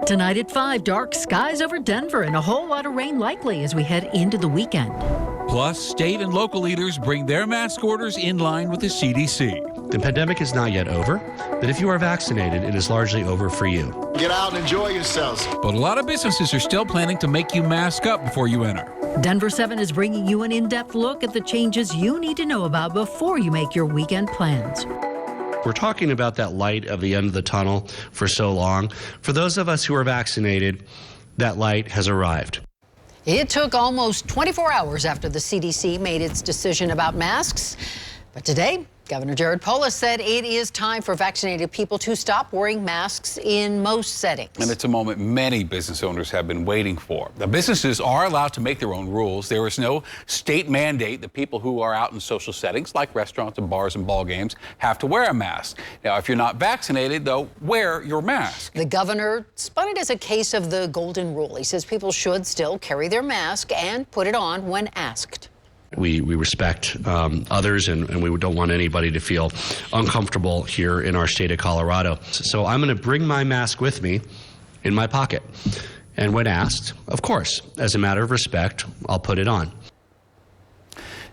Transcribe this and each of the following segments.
Tonight at 5, dark skies over Denver and a whole lot of rain likely as we head into the weekend. Plus, state and local leaders bring their mask orders in line with the CDC. The pandemic is not yet over, but if you are vaccinated, it is largely over for you. Get out and enjoy yourselves. But a lot of businesses are still planning to make you mask up before you enter. Denver7 is bringing you an in-depth look at the changes you need to know about before you make your weekend plans. We're talking about that light of the end of the tunnel for so long. For those of us who are vaccinated, that light has arrived. It took almost 24 hours after the CDC made its decision about masks. But today, Governor Jared Polis said it is time for vaccinated people to stop wearing masks in most settings. And it's a moment many business owners have been waiting for. The businesses are allowed to make their own rules. There is no state mandate that people who are out in social settings like restaurants and bars and ball games have to wear a mask. Now, if you're not vaccinated, though, wear your mask. The governor spun it as a case of the golden rule. He says people should still carry their mask and put it on when asked. We respect others, and we don't want anybody to feel uncomfortable here in our state of Colorado. So I'm going to bring my mask with me in my pocket. And when asked, of course, as a matter of respect, I'll put it on.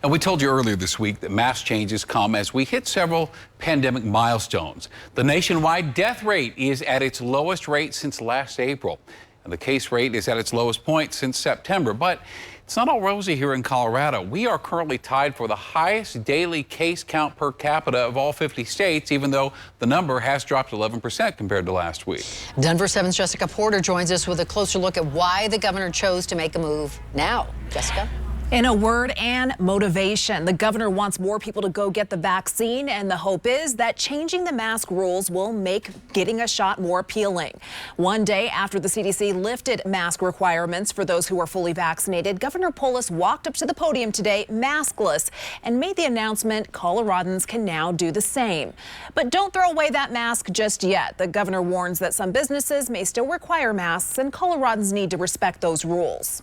And we told you earlier this week that mask changes come as we hit several pandemic milestones. The nationwide death rate is at its lowest rate since last April. And the case rate is at its lowest point since September. But it's not all rosy here in Colorado. We are currently tied for the highest daily case count per capita of all 50 states, even though the number has dropped 11% compared to last week. Denver7's Jessica Porter joins us with a closer look at why the governor chose to make a move now. Jessica? In a word, and motivation. The governor wants more people to go get the vaccine, and the hope is that changing the mask rules will make getting a shot more appealing. One day after the CDC lifted mask requirements for those who are fully vaccinated, Governor Polis walked up to the podium today maskless and made the announcement Coloradans can now do the same. But don't throw away that mask just yet. The governor warns that some businesses may still require masks, and Coloradans need to respect those rules.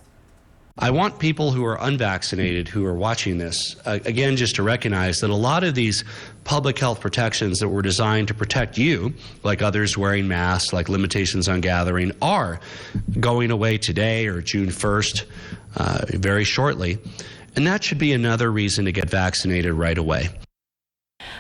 I want people who are unvaccinated who are watching this, again, just to recognize that a lot of these public health protections that were designed to protect you, like others wearing masks, like limitations on gathering, are going away today or June 1st, very shortly. And that should be another reason to get vaccinated right away.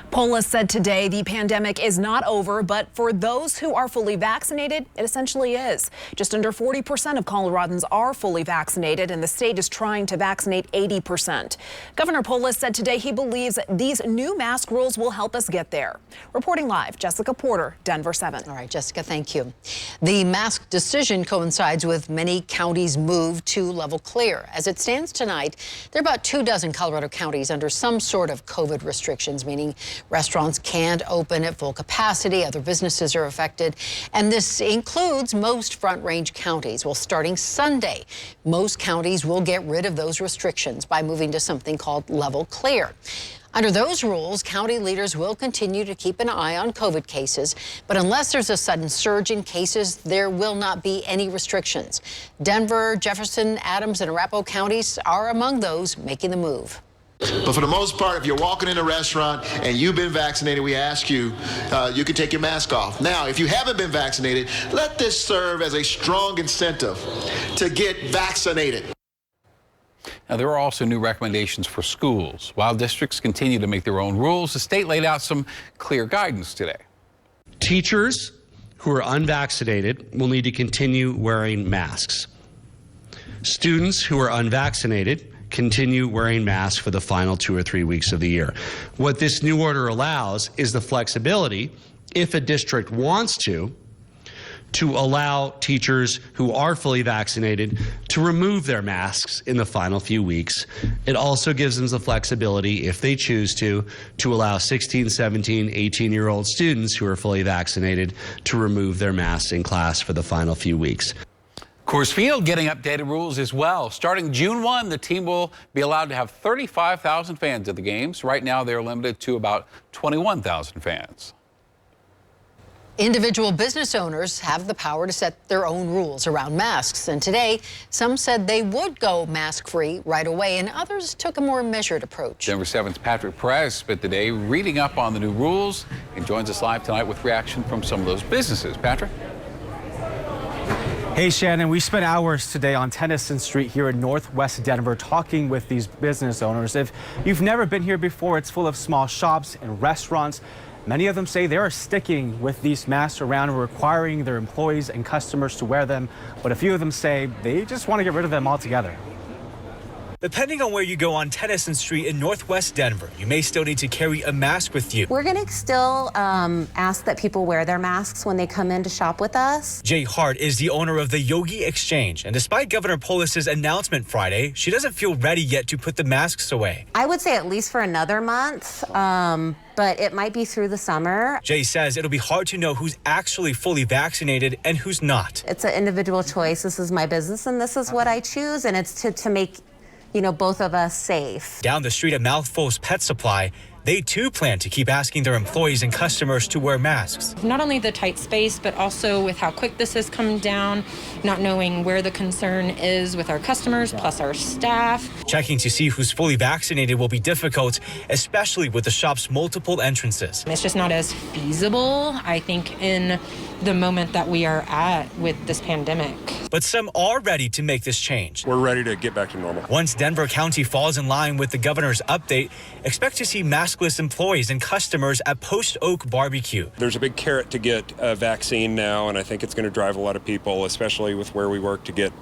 Polis said today the pandemic is not over, but for those who are fully vaccinated, it essentially is. Just under 40% of Coloradans are fully vaccinated, and the state is trying to vaccinate 80%. Governor Polis said today he believes these new mask rules will help us get there. Reporting live, Jessica Porter, Denver7. All right, Jessica, thank you. The mask decision coincides with many counties' move to level clear. As it stands tonight, there are about 24 Colorado counties under some sort of COVID restrictions, meaning restaurants can't open at full capacity. Other businesses are affected. And this includes most Front Range counties. Well, starting Sunday, most counties will get rid of those restrictions by moving to something called level clear. Under those rules, county leaders will continue to keep an eye on COVID cases, but unless there's a sudden surge in cases, there will not be any restrictions. Denver, Jefferson, Adams, and Arapahoe counties are among those making the move. But for the most part, if you're walking in a restaurant and you've been vaccinated, we ask you, you can take your mask off. Now, if you haven't been vaccinated, let this serve as a strong incentive to get vaccinated. Now, there are also new recommendations for schools. While districts continue to make their own rules, the state laid out some clear guidance today. Teachers who are unvaccinated will need to continue wearing masks. Students who are unvaccinated continue wearing masks for the final 2 or 3 weeks of the year. What this new order allows is the flexibility, if a district wants to allow teachers who are fully vaccinated to remove their masks in the final few weeks. It also gives them the flexibility, if they choose to allow 16, 17, 18-year-old students who are fully vaccinated to remove their masks in class for the final few weeks. Coors Field getting updated rules as well. Starting June 1, the team will be allowed to have 35,000 fans at the games. Right now, they're limited to about 21,000 fans. Individual business owners have the power to set their own rules around masks. And today, some said they would go mask-free right away, and others took a more measured approach. Denver7's Patrick Perez spent the day reading up on the new rules and joins us live tonight with reaction from some of those businesses. Patrick? Hey Shannon, we spent hours today on Tennyson Street here in Northwest Denver talking with these business owners. If you've never been here before, it's full of small shops and restaurants. Many of them say they are sticking with these masks around and requiring their employees and customers to wear them. But a few of them say they just want to get rid of them altogether. Depending on where you go on Tennyson Street in Northwest Denver, you may still need to carry a mask with you. We're going to still ask that people wear their masks when they come in to shop with us. Jay Hart is the owner of the Yogi Exchange, and despite Governor Polis's announcement Friday, she doesn't feel ready yet to put the masks away. I would say at least for another month, but it might be through the summer. Jay says it'll be hard to know who's actually fully vaccinated and who's not. It's an individual choice. This is my business, and this is what I choose, and it's to make both of us safe. Down the street at Mouthful's Pet Supply, they too plan to keep asking their employees and customers to wear masks. Not only the tight space, but also with how quick this has come down, not knowing where the concern is with our customers, plus our staff. Checking to see who's fully vaccinated will be difficult, especially with the shop's multiple entrances. It's just not as feasible, I think, in the moment that we are at with this pandemic. But some are ready to make this change. We're ready to get back to normal. Once Denver County falls in line with the governor's update, expect to see maskless employees and customers at Post Oak Barbecue. There's a big carrot to get a vaccine now, and I think it's going to drive a lot of people, especially with where we work, to get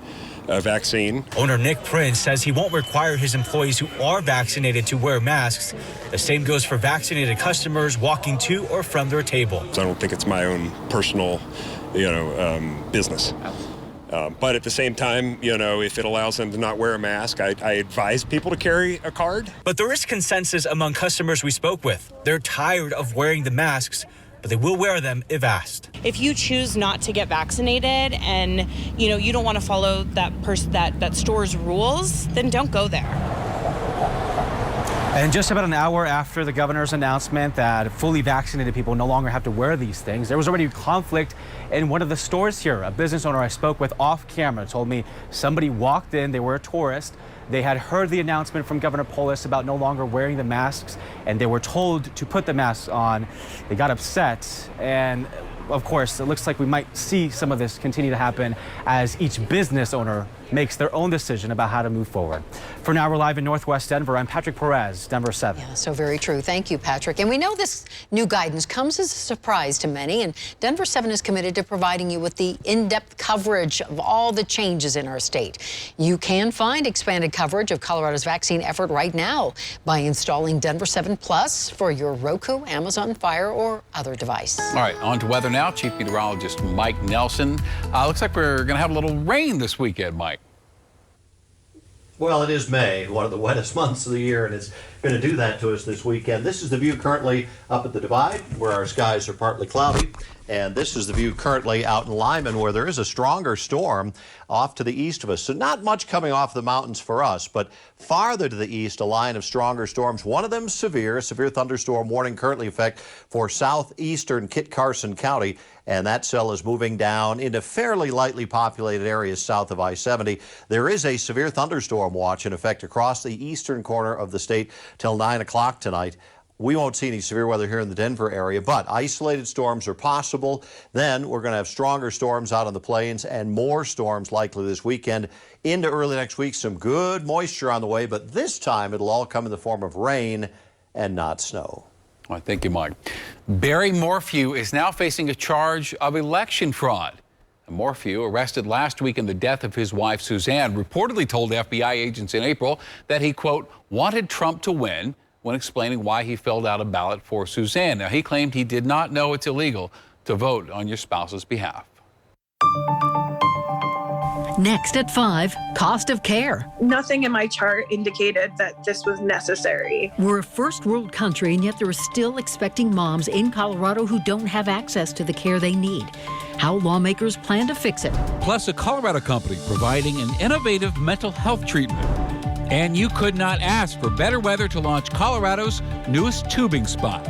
a vaccine. Owner Nick Prince says he won't require his employees who are vaccinated to wear masks. The same goes for vaccinated customers walking to or from their table. So I don't think it's my own personal, business. But at the same time, if it allows them to not wear a mask, I advise people to carry a card. But there is consensus among customers we spoke with. They're tired of wearing the masks, but they will wear them if asked. If you choose not to get vaccinated and you don't want to follow that store's rules, then don't go there. And just about an hour after the governor's announcement that fully vaccinated people no longer have to wear these things, there was already conflict in one of the stores here. A business owner I spoke with off camera told me somebody walked in, they were a tourist. They had heard the announcement from Governor Polis about no longer wearing the masks, and they were told to put the masks on. They got upset, and of course, it looks like we might see some of this continue to happen as each business owner makes their own decision about how to move forward. For now, we're live in Northwest Denver. I'm Patrick Perez, Denver7. Yeah, so very true. Thank you, Patrick. And we know this new guidance comes as a surprise to many, and Denver7 is committed to providing you with the in-depth coverage of all the changes in our state. You can find expanded coverage of Colorado's vaccine effort right now by installing Denver7 Plus for your Roku, Amazon Fire, or other device. All right, on to weather now. Chief Meteorologist Mike Nelson. Looks like we're going to have a little rain this weekend, Mike. Well, it is May, one of the wettest months of the year, and it's going to do that to us this weekend. This is the view currently up at the Divide, where our skies are partly cloudy. And this is the view currently out in Lyman, where there is a stronger storm off to the east of us. So not much coming off the mountains for us, but farther to the east, a line of stronger storms. One of them severe thunderstorm warning currently in effect for southeastern Kit Carson County. And that cell is moving down into fairly lightly populated areas south of I-70. There is a severe thunderstorm watch in effect across the eastern corner of the state till 9 o'clock tonight. We won't see any severe weather here in the Denver area, but isolated storms are possible. Then we're going to have stronger storms out on the plains and more storms likely this weekend. Into early next week, some good moisture on the way, but this time it'll all come in the form of rain and not snow. All right, thank you, Mike. Barry Morphew is now facing a charge of election fraud. Morphew, arrested last week in the death of his wife, Suzanne, reportedly told FBI agents in April that he, quote, wanted Trump to win when explaining why he filled out a ballot for Suzanne. Now, he claimed he did not know it's illegal to vote on your spouse's behalf. Next at 5, cost of care. Nothing in my chart indicated that this was necessary. We're a first world country, and yet there are still expecting moms in Colorado who don't have access to the care they need. How lawmakers plan to fix it. Plus, a Colorado company providing an innovative mental health treatment. And you could not ask for better weather to launch Colorado's newest tubing spot.